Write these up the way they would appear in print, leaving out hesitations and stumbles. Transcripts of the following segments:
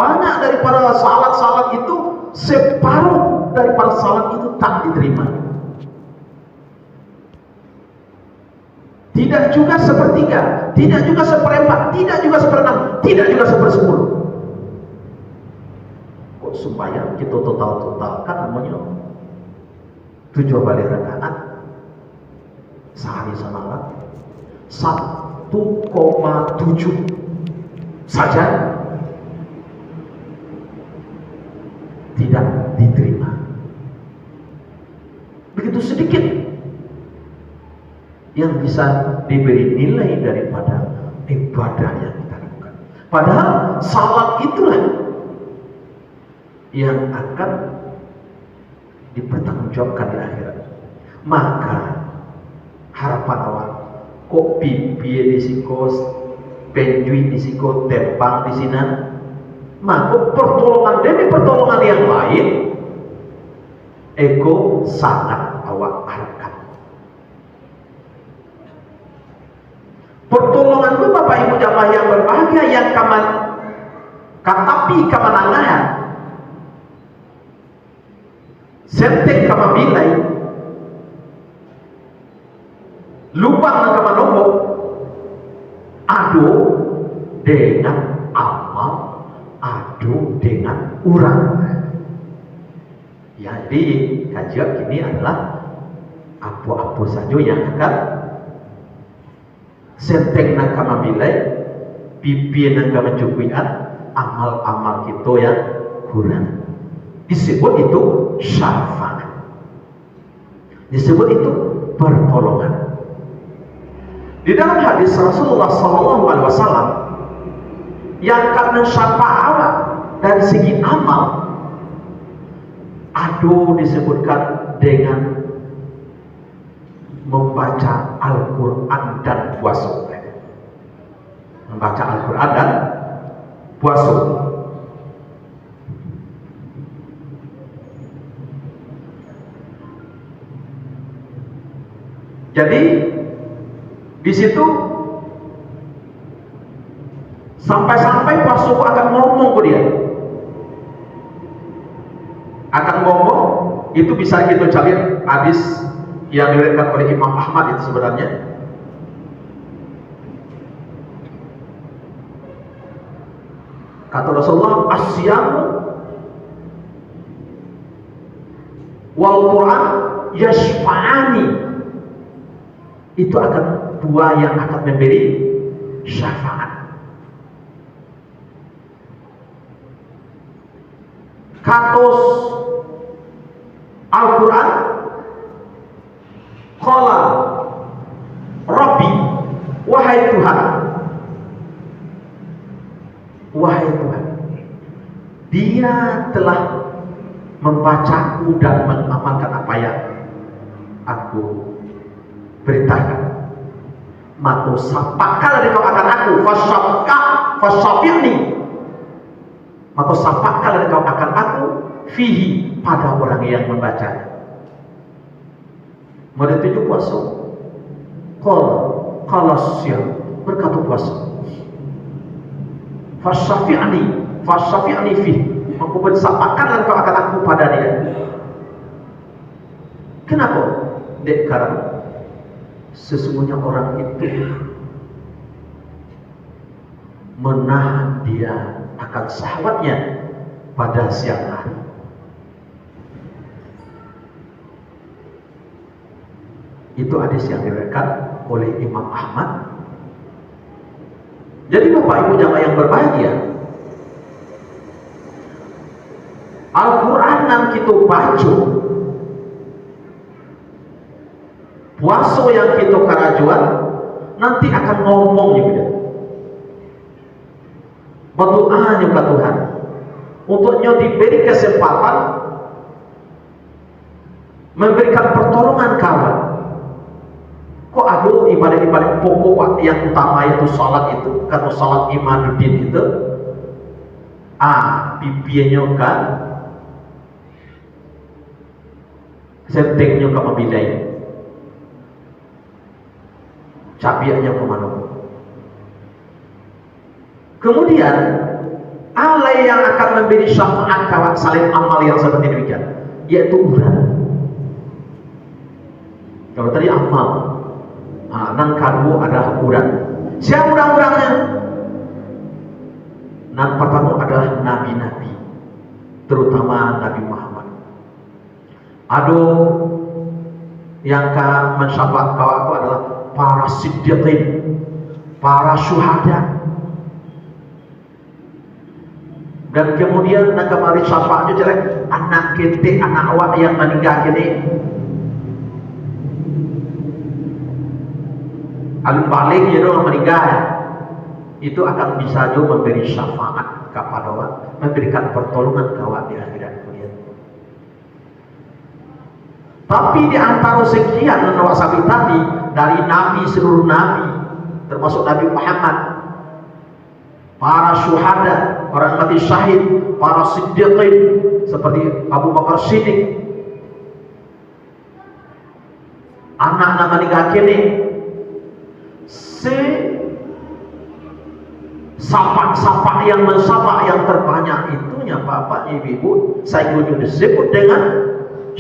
Banyak daripada salat-salat itu, separuh daripada salat itu tak diterima. Tidak juga sepertiga, tidak juga seperempat, tidak juga seperenam, tidak juga sepersepuluh. Kok sembahyang kita total-totalkan namanya 7 balik rakaat sehari semalam 1,7 saja tidak diterima. Begitu sedikit yang bisa diberi nilai daripada ibadah yang kita lakukan. Padahal salat itulah yang akan dipertanggungjawabkan di akhirat. Maka harapan awak kok pipi disiko, penjui disiko, tepang di sini, maka pertolongan demi pertolongan yang lain ego sangat awak harapkan. Pertolongan itu Bapak Ibu jamaah yang berbahagia yang katapi kemenangan sentek kamabilai lubang kemanombok adu dengan amal, adu dengan urang. Jadi kajian ini adalah apa-apa saja yang akan senteng nak kamabilai, pipi nak kamacukuian, amal-amal kita yang kurang. Disebut itu syafaat. Disebut itu pertolongan. Di dalam hadis Rasulullah SAW yang karena syafaat dari segi amal, adu disebutkan dengan membaca Al-Quran dan puasa. Membaca Al-Quran dan puasa. Jadi di situ sampai-sampai puasa akan ngomong ke dia. Akan ngomong, itu bisa kita cari hadis yang diriwayatkan oleh Imam Ahmad itu sebenarnya. Kata Rasulullah, as-siyamu wal Quran yashfa'ani. Itu akan dua yang akan memberi syafaat. Katos Al-Quran qala Rabbi, wahai Tuhan, wahai Tuhan, dia telah membacaku dan mengamalkan apa yang aku beritakan. Maka sapakal engkau akan aku, fasyafi'ni, maka sapakal engkau akan aku fihi, pada orang yang membaca. Mereka tujuh puasa. Qala siam, berkata puasa. Fasyafi'ni fihi, maka sapakal engkau akan aku pada dia. Kenapa? Dek, karena sesungguhnya orang itu menahan dia akan syahwatnya pada siang hari. Itu hadis yang diriwayatkan oleh Imam Ahmad. Jadi Bapak Ibu jamaah yang berbahagia, Al-Quran yang kita baca, puasa yang kita karajuan, nanti akan ngomong juga. Berdoa juga Tuhan untuknya diberi kesempatan memberikan pertolongan kawan. Kok ada ibadah-ibadah pokok yang utama itu salat itu, kata salat imaduddin itu, pipinya kan sentingnya ke mobilnya, cabiaknya ke mana. Kemudian alai yang akan akan memberi syafaat kawan salin amal yang seperti demikian, yaitu urang. Kalau tadi amal, nan kedua adalah urang. Siapa urang-urangnya? Nan pertama adalah nabi-nabi, terutama Nabi Muhammad. Aduh, yang mensyafaat kawanku adalah para siddiqin, para syuhada. Dan kemudian nak kemari syafaatnya jelek anak kita, anak awak yang meninggal kini. Alim balik ya dong meninggal, itu akan bisa juga memberi syafaat kepada awak, memberikan pertolongan ke awak di akhirat kemudian. Tapi di antara sekian awak sabit tadi dari nabi, seluruh nabi termasuk Nabi Muhammad, para syuhada, orang mati syahid, para siddiqin seperti Abu Bakar Siddiq, anak nama nikah kini, sapa yang mensapa yang terbanyak itunya bapak ibu saya disebut dengan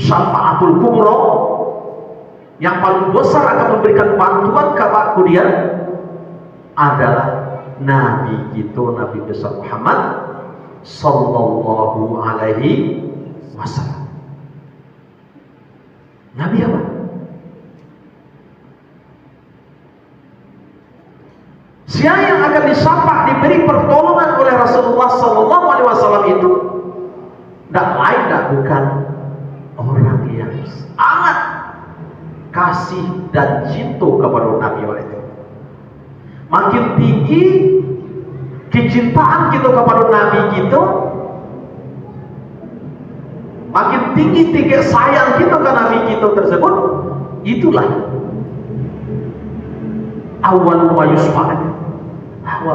syafaatul kubra, yang paling besar akan memberikan bantuan kepada dia adalah Nabi itu, Nabi besar Muhammad sallallahu alaihi wasallam. Nabi apa? Siapa yang akan disapa, diberi pertolongan oleh Rasulullah sallallahu alaihi wasallam itu tidak lain, tidak bukan orang yang sangat kasih dan cinta kepada Nabi oleh itu. Makin tinggi kecintaan kita kepada Nabi kita, makin tinggi sayang kita ke Nabi kita tersebut, itulah awal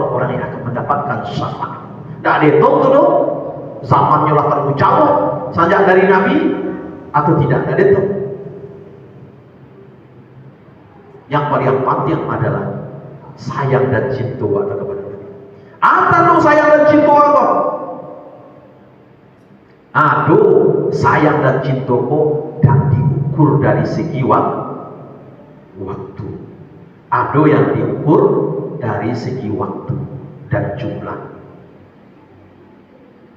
orang yang akan mendapatkan syafaat. Tidak ada itu tuh zamannya lah terucap sejak dari Nabi atau tidak, ada itu. Yang paling penting adalah sayang dan cinta kepada Nabi. Aduh sayang dan cinta apa? Aduh sayang dan cintaku dan diukur dari segi waktu. Aduh yang diukur dari segi waktu dan jumlah.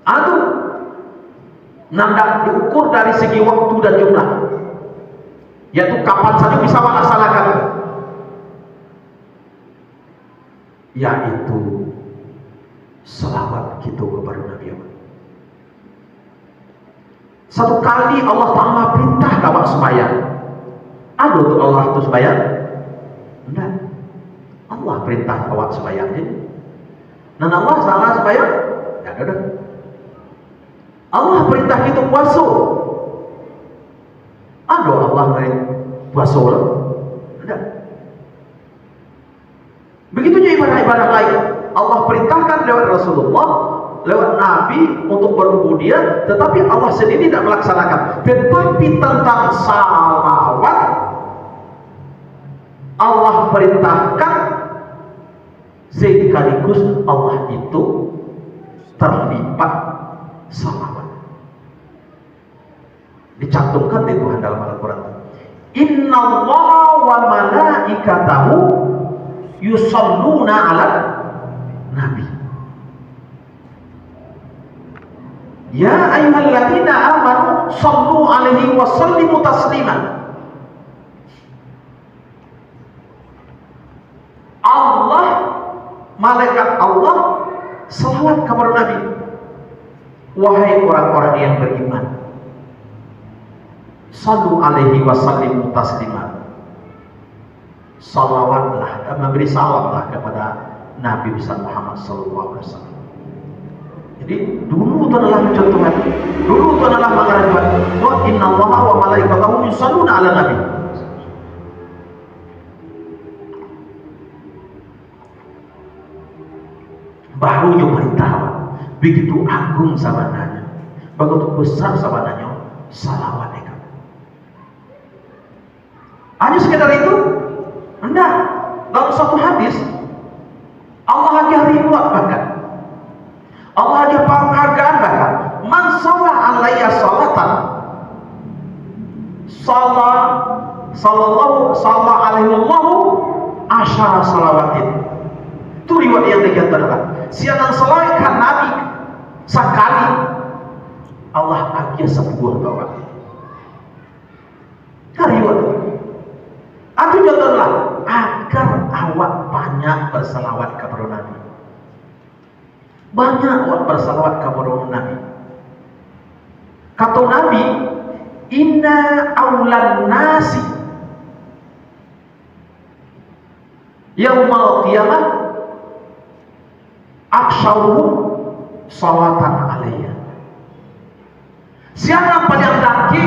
Aduh nandak diukur dari segi waktu dan jumlah, yaitu kapan saja bisa melaksanakan, yaitu selawat kita kepada Nabi. Satu kali Allah Ta'ala perintah kawan sembahyang. Ada untuk Allah itu sembahyang? Enggak. Allah perintah kawan sembahyang. Dan Allah salah sembahyang? Enggak ada. Allah perintah kita puasa. Ada Allah puasa? Enggak. Begitu juga ibadah-ibadah lain. Allah perintahkan lewat Rasulullah, lewat Nabi untuk berubudiyah, tetapi Allah sendiri tidak melaksanakan. Tetapi tentang salawat, Allah perintahkan sekaligus Allah itu terlibat salawat. Dicantumkan di Tuhan dalam Al-Quran. Inna Allah wa malaikatahu yusalluna ala Nabi. Ya ayyuhalladzina amanu sallu alaihi wa sallimu tasliman. Allah, malaikat Allah salawat kepada Nabi. Wahai orang-orang yang beriman, sallu alaihi wa sallimu tasliman. Salawatlah dan memberi salamlah kepada Nabi besar Muhammad sallallahu alaihi wasallam. Jadi dulu itu adalah contohan, dulu itu adalah mengajarkan wa inna allaha wa malaikatahu yusalluna ala nabi. Barunya perintah begitu agung sabananya, begitu besar sabananya salawat itu. Hanya sekedar itu? Enggak. Dalam satu hadis Allah aja ribuan bahkan, Allah aja penghargaan man shalla alayya sholatan sallallahu alaihi asyara salawatin. Itu riwayat yang dikatakan adalah sianan salawatkan Nabi sekali Allah agia 10 tahun. Riwayat itu contohlah agar awak banyak bersalawat kepada Nabi. Banyak awak bersalawat kepada Nabi. Kata Nabi, inna aulan nasi yaumal qiyamah aksyaruhum salatan alayya. Siapa paling laki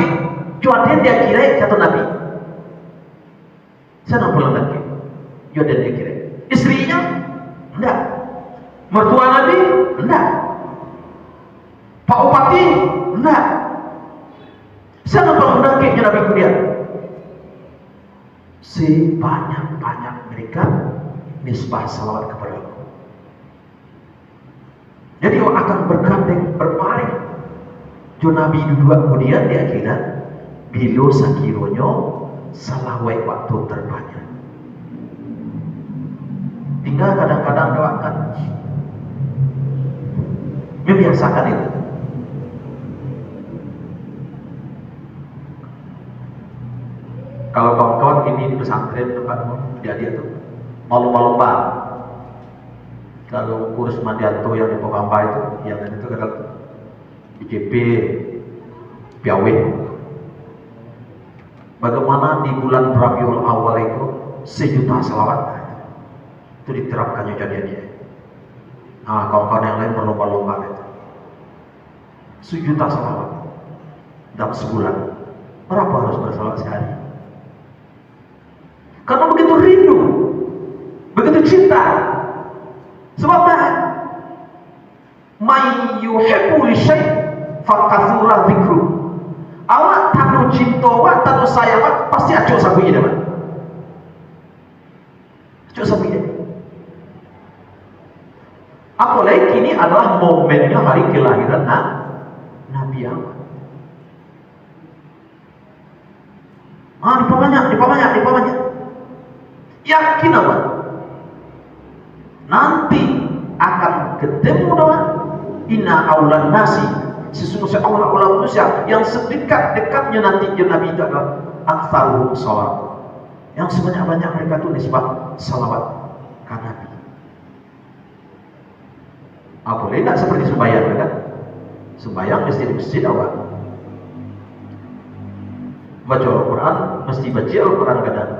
jualan dia kira kata Nabi. Siapa paling laki jualan dia kira. Istrinya enggak. Mertua Nabi enggak. Pak Bupati enggak. Siapa paling laki Nabi kemudian? Sebanyak-banyak mereka nisbah salawat kepada Allah. Jadi orang akan bergandeng berbaring. Jo Nabi dua kemudian di akhirat bilo sakironyo salawat waktu terbanyak. Tinggal kadang-kadang doakan. Membiasakan itu. Kalau kawan-kawan ini di pesantren tempatmu jadi itu malu-malu bang. Kalau kursus Mandianto yang di Pokampa itu, yang itu kata ICP Piawin. Bagaimana di bulan Rabiul Awal itu 1 juta salawat itu diterapkannya jadi dia. Nah, kawan-kawan yang lain berlomba-lomba itu 1 juta salawat dalam sebulan. Berapa harus bersalawat sehari? Karena begitu rindu, begitu cinta. Sebabnya may yuhibbu li syai' fakatsura dzikru. Awak tanu cinta wa tanu sayang wa pasti aco sabu ide man. Aco sabu ide. Apalagi ini adalah momennya hari kelahiran Nabi Muhammad. Diperbanyak. Yakin apa? Nanti akan ketemu dengan inna aulan nasi, sesungguhnya Allah manusia yang sedekat-dekatnya nanti Nabi itu adalah aktsaruhum shalawat, yang sebanyak-banyak mereka itu nisbah salawat ke Nabi. Boleh tidak seperti sembahyang kan? Sembahyang mesti di masjid awal. Baca Al-Quran mesti baca Al-Quran kadang.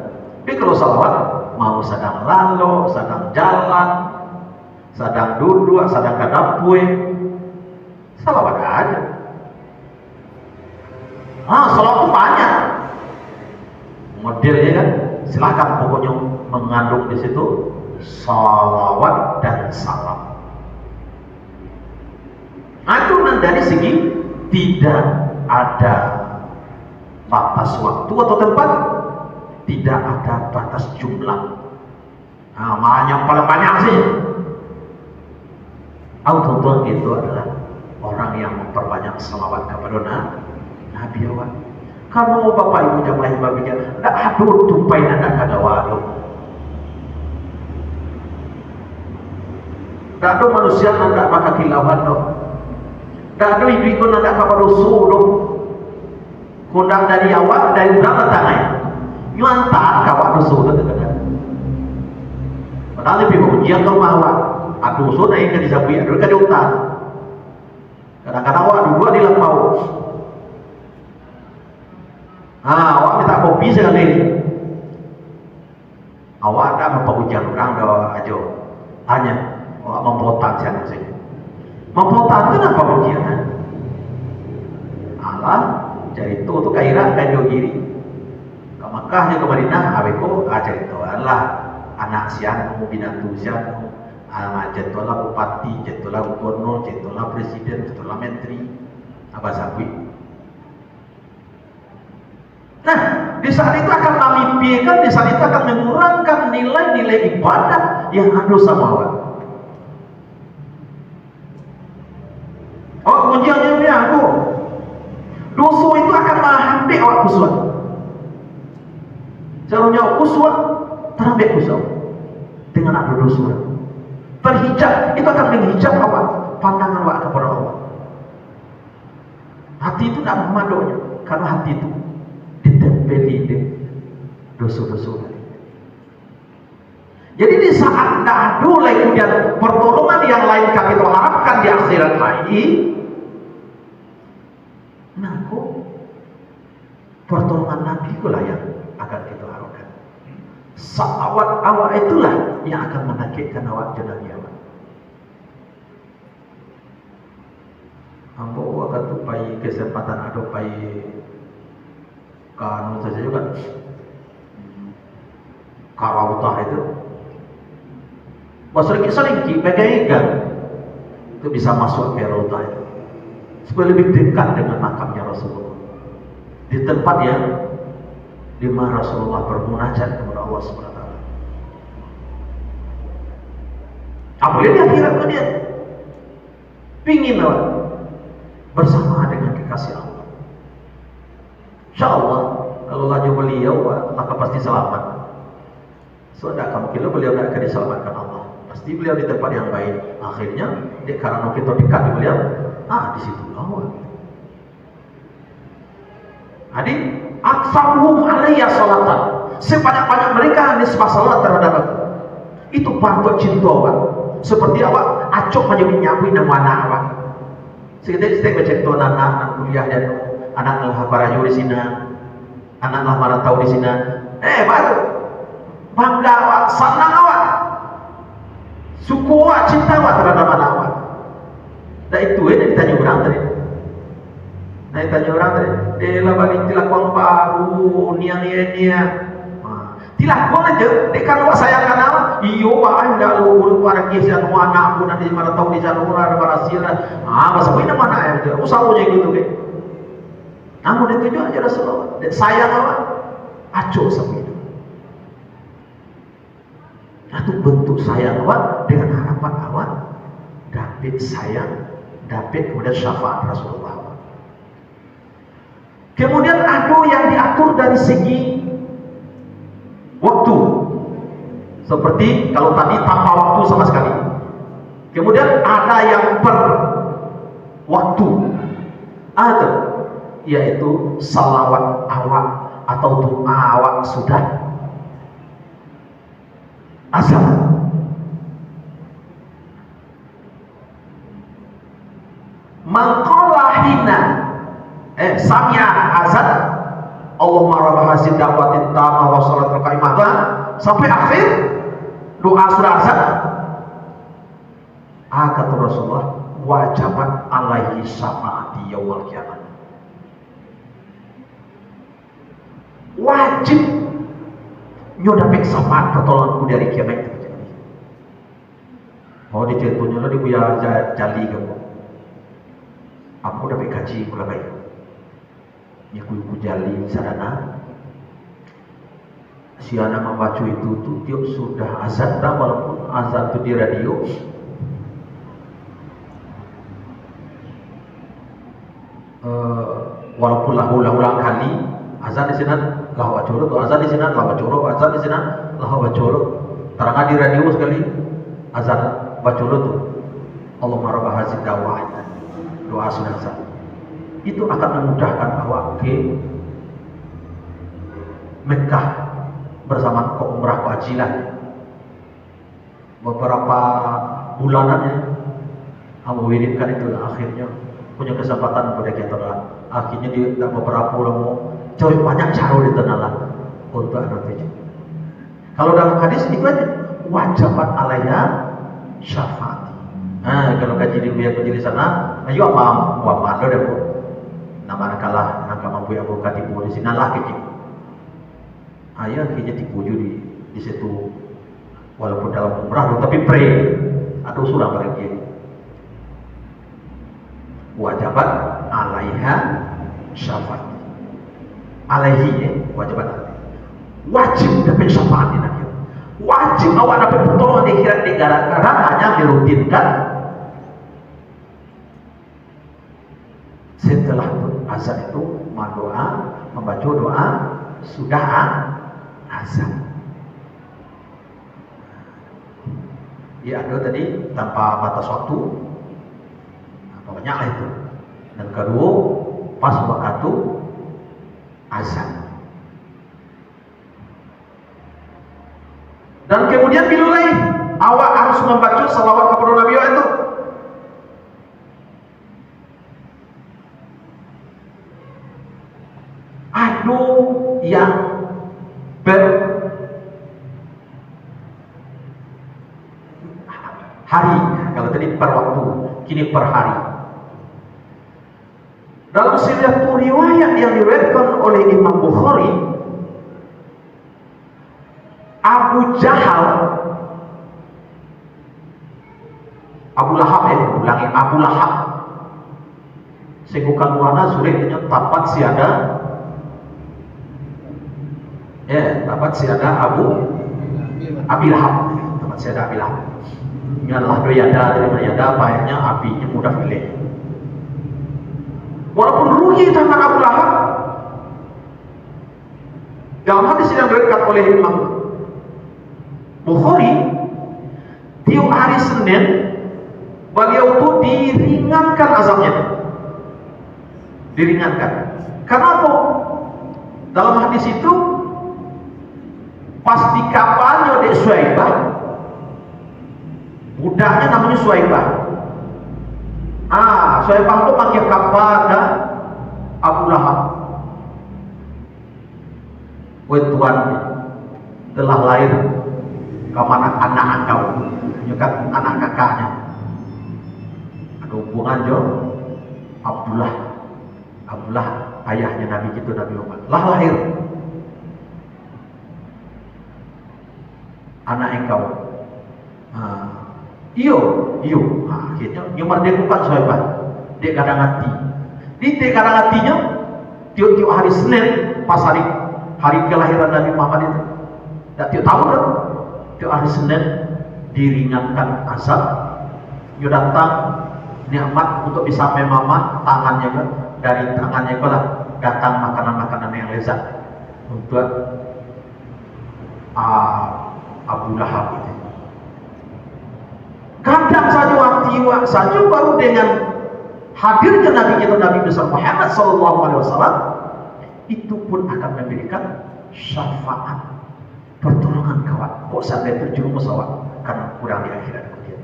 Tapi kalau salawat mau sedang lalu, sedang jalan, sedang duduk, sedang kadapui, salawat aja. Salawat itu banyak modelnya kan. Silakan pokoknya mengandung di situ salawat dan salam. Itu dari segi tidak ada batas waktu atau tempat, tidak ada batas jumlah. Malah yang paling banyak sih. Tuan-tuan itu adalah orang yang memperbanyak salawat kepada Nabi awak. Kalau bapak ibu jamaah babinya, tidak aduh tumpain anak kagawado. Tidak ada manusia tidak pakai kilauan dong. Tidak ada ibu-ibu tidak kabar usul dong. Kundang dari awak, dari udang datangnya nyuantar kawak dosa itu kadang. Padahal lebih ujian ke awak aduh dosa naik ke disamping aduh ke diutar. Kadang-kadang awak dua di lampau. Awak minta kopi sekali. Awak ada memperujian orang dah ajo. Tanya, awak mempotan siapa sih? Mempotan itu apa ujian? Allah jadi itu kairah kan giri. Ke Makkah ke Madinah abeko cerita adalah anak siang binatu siang jatuhlah bupati, jatuhlah gubernur, jatuhlah presiden, jatuhlah menteri apa sabui. Nah, di saat itu akan memimpikan, di saat itu akan mengurangkan nilai-nilai ibadah yang ada sama Allah. Ujiannya dia aku. Dosa itu akan menghambat awak kusut. Caranya awak kusut terhambat kusut dengan ada dosa. Terhijab, itu akan menghijab awak pandangan awak kepada Allah. Hati itu tidak memadoknya, karena hati itu ditempeli dengan dosa-dosa. Jadi di saat tidak ada kemudian pertolongan yang lain kami harapkan di akhirat lagi, nah kok pertolongan Nabi itulah yang akan kita harapkan. Awak itulah yang akan menakikkan awak jenah kiamat. Ambo akan tupai kesempatan ada pai kanu saja juga karawutah itu selingki pegang itu bisa masuk ke rautah itu supaya lebih dekat dengan makamnya Rasulullah, di tempat yang di mana Rasulullah bermunajat kepada Allah SWT. Apalagi di akhirat dia pingin bersama dengan kekasih Allah. InsyaAllah kalau laju beliau maka pasti selamat. So tidak kamu kira beliau tidak akan diselamatkan Allah. Pasti beliau di tempat yang baik. Akhirnya karena kita dekat di beliau, di situ Allah. Adik, aksaruhum alayya salatan. Sebanyak-banyak mereka nisbah salat terhadap aku. Itu patut cinta awak. Seperti awak acok menjadi nyawi nama anak awak. Sekitar baca itu anak kuliah dan anak lah barajo di sini, anak lah marantau di sini. Baru bangga awak, senang awak, suku awak, cinta awak terhadap anak awak. Dan itu ditanya orang tadi. Nah ditanya orang tadi, lah balik tilakuan baru, nia. Tilakuan aja, dekat awak sayangkan awak. Iyo pak, anda lu para kisah nu anak pun nanti mana tahu di sana orang berhasil. Masa ini mana ya? Usahanya gitu kan. Namun itu juga aja Rasulullah. Sayang awak, acuh sama itu. Itu bentuk sayang awak dengan harapan awak dapat sayang, dapat kemudian syafaat Rasulullah. Kemudian ada yang diatur dari segi waktu, seperti kalau tadi tanpa waktu sama sekali. Kemudian ada yang per waktu, yaitu salawat awak atau doa awak sudah azan. Mangkolahina samia azan Allahumma rabb hasid da'watin tamah wa salatul qaimah sampai akhir doa surah azan. Kata Rasulullah, wajabat alaihi syafaati yaumil qiyamah. Wajib nyodapik syafaat pertolonganku dari kiamat itu. Oh di contohnya lo dibuya jali kamu. Aku dapat kaji pula baik. Ya ku jali sadana. Si anak membaca itu tuh tiap sudah azan dah, walaupun azan itu di radio. Walaupun ulang-ulang kali azan di sini lah wacoro tuh azan di sini lah wacoro azan di sini lah wacoro terangan di radio sekali azan wacoro tuh Allahumma rabb hazid da'wah doa sudah azan itu akan memudahkan awak ke Mekah bersama ke umrah ke haji lah beberapa bulanannya Abu wiridkan itu akhirnya punya kesempatan pada kita lah. Akhirnya dia beberapa ulama cari banyak cara di tenalah untuk anak itu. Kalau dalam hadis itu aja wajibat alaiya syafaat. Kalau kaji di majelis sana, ayo apa lo deh bu. Nama kalah nak mampu abu katibu di sini lah kecil. Ayah akhirnya dipuju di situ walaupun dalam umrah tapi pre atau surah berarti. Wajibat alaiha syafaat. Alaihi wajibat wajib dapat syafaat di akhirat. Wajib awak dapat pertolongan di akhirat gara-gara hanya merutinkan Setelah azan itu membaca doa sudah azan. Ya ada tadi tanpa batas waktu, banyak lah itu. Dan kedua pas waktu azan. Dan kemudian bilulai awak harus membaca salawat kepada Nabi itu. Aduh yang hari, kalau tadi per waktu, kini per hari. Dalam satu riwayat yang diriwayatkan oleh Imam Bukhari, Abu Jahal, Abu Lahab ulangi Abu Lahab. Segukan warna sulit tapat siada. Tapat siada Abi Lahab. Tapat siada Abi Lahab. Nyalah doyada terima yada, akhirnya apinya mudah pilih. Walaupun rugi tangan Abu Lahab, dalam hadis yang diriwayatkan oleh Imam Bukhari, tiap hari Senin beliau itu diringankan azabnya. Diringankan. Karena apa? Dalam hadis itu pas di kapalnya di Suaibah, budaknya namanya Suaibah. Suaibah itu pakai kapal dan Abu Lahab. Tuan telah lahir kemana anak engkau, juga anak kakaknya. Ada hubungan jo Abdullah ayahnya Nabi itu Nabi Muhammad lah lahir anak engkau. Iyo, akhirnya merdekakan sahabat. Dia kadang hati. Dia kadang hatinya tiap hari Senin pas hari kelahiran Nabi Muhammad itu. Dan tiap tahun kan tiap hari Senin diringankan azab. Dia datang nikmat untuk bisa memamah tangannya kan, dari tangannya lah datang makanan-makanan yang lezat untuk Abu Lahab itu. Kadang saja waktu saja baru dengan hadirnya Nabi kita Nabi besar Muhammad Sallallahu Alaihi Wasallam itu pun akan memberikan syafaat pertolongan kawan. Kok sampai terjerumus awak karena kurang di akhirat kemudian.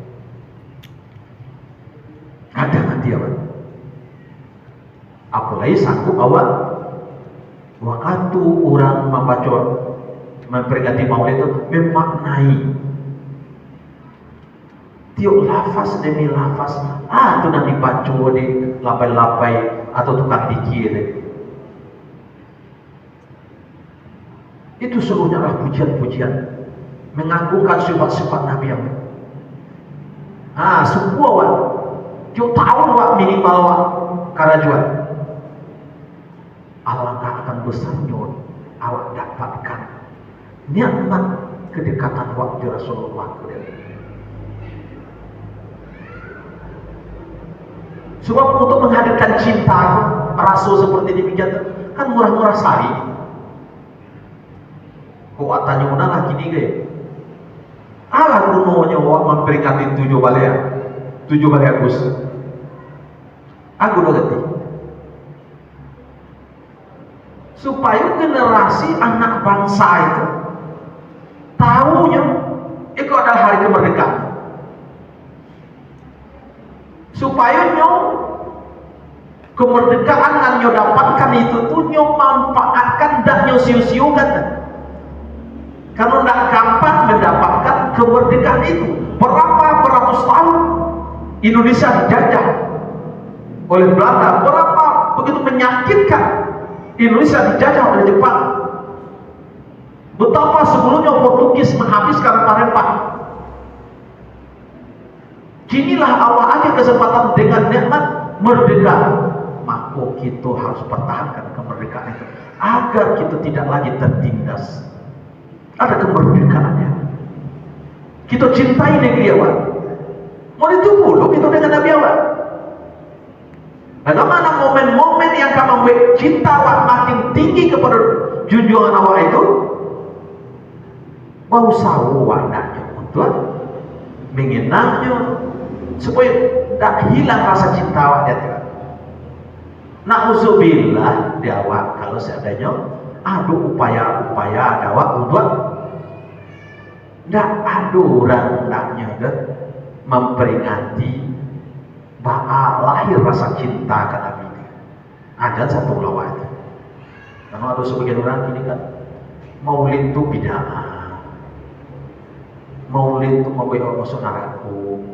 Kadang nanti awak. Apalagi sanggup awak waktu orang membaca memperingati Maulid itu memaknai tiap lafaz demi lafaz itu nanti baca di labai-labai atau tukang dikir itu seluruhnya adalah pujian-pujian mengagungkan sifat-sifat Nabi yang sebuah wak tiap tahun wak minimal wak karajuan alangkah akan besarnya awak dapatkan nikmat kedekatan wak di Rasulullah sebab untuk menghadirkan cinta rasul seperti demikian kan murah-murah sari. Kok atanya mana lah gini gaya. Gunanya wak memperingati 7 balik Agustus. Aku udah ngerti. Supaya generasi anak bangsa itu tahunya itu adalah hari kemerdekaan. Supaya kemerdekaan yang nyo dapatkan itu tuh nyo manfaatkan dan nyo siu-siu kan. Karena tidak gampang mendapatkan kemerdekaan itu. Berapa beratus tahun Indonesia dijajah oleh Belanda. Berapa begitu menyakitkan Indonesia dijajah oleh Jepang. Betapa sebelumnya Portugis menghabiskan rempah-rempah. Kinilah awal aja kesempatan dengan nikmat merdeka. Maka kita harus pertahankan kemerdekaan itu agar kita tidak lagi tertindas. Ada kemerdekaannya. Kita cintai negeri awak. Mau ditunggu loh kita dengan Nabi awak. Bagaimana momen-momen yang kamu membuat cinta awak makin tinggi kepada junjungan awak itu? Mau sawu wadahnya untuk mengenangnya supaya tidak hilang rasa cinta awak dia. Na'udzubillah di awak kalau seadanya ada upaya-upaya awak untuk tidak ada orang hendaknya memperingati bahwa lahir rasa cinta ke Nabi. Ada satu lawan. Karena ada sebagian orang ini kan maulid itu bid'ah. Maulid itu membawa saudaraku.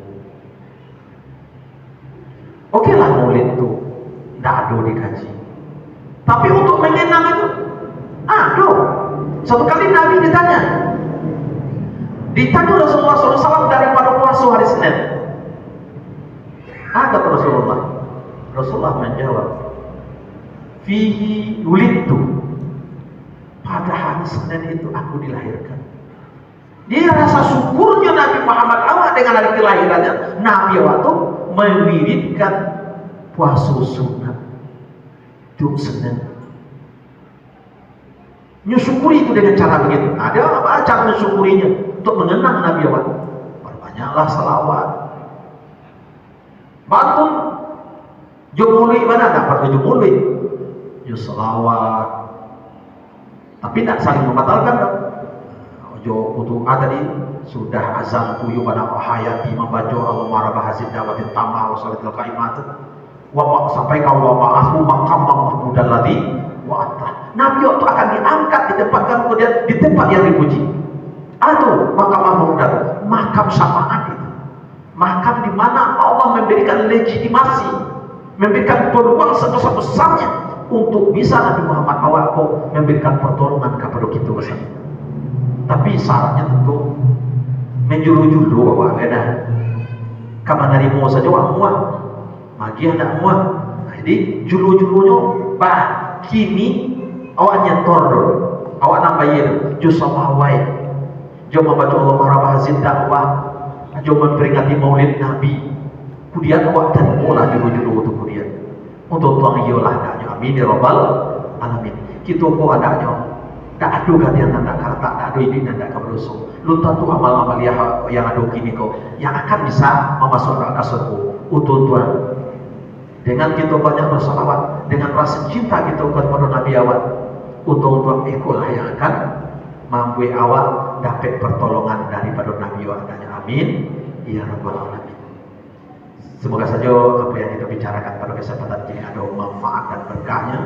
Oke lah maulid itu tidak ada dikaji. Tapi untuk mengenang itu ada. Satu kali Nabi ditanya Rasulullah SAW daripada puasa hari Senin. Kata Rasulullah menjawab, fihi wulidtu, pada hari Senin itu aku dilahirkan. Dia rasa syukurnya Nabi Muhammad awak dengan hari kelahirannya. Nabi awak itu mewiridkan puasa sunat itu Senin. Menyukuri itu dengan cara begitu. Ada apa cara mensyukurinya? Untuk mengenang Nabi awak, perbanyaklah salawat. Batun jumuli mana tak perlu jumuli, yo salawat. Tapi tak saling membatalkan dong. Jo putu tadi sudah azam kuyu pada hayati membaca Allahumma rabb hazid dawatin tamah wa salatil qaimat. Wa sampai kau wa ma'afu maqam mahmudan ladzi wa atta. Nabi itu akan diangkat ditempatkan kemudian di tempat yang dipuji. Atau makam mahmudan, makam syafaat itu. Makam di mana Allah memberikan legitimasi, memberikan peluang sebesar-besarnya untuk bisa Nabi Muhammad awak memberikan pertolongan kepada kita bersama. Tapi syaratnya tentu menjuru-juru awak kena. Kapan dari mau saja awak muat, magi hendak muat. Jadi juru-jurunya bah kini awak nyetor dulu, awak nambahin jusama awai, jom membaca Allahumma rabb hazid dakwah. Jom memperingati maulid Nabi. Kemudian awak dan mula juru-juru itu kemudian untuk tuang iyalah adanya. Amin ya rabbal alamin. Kita kok adanya tak ada gantian nanda kata tak ada ini nanda keberusuh. Lu tentu amal-amal yang ada kini kok yang akan bisa memasukkan surga. Untuk Tuhan dengan kita banyak bersalawat, dengan rasa cinta kita kepada Nabi awak, untuk Tuhan ikulah yang akan mampu awak dapat pertolongan daripada Nabi awak adanya. Amin ya rabbal alamin. Semoga saja apa yang kita bicarakan pada kesempatan ini ada manfaat dan berkahnya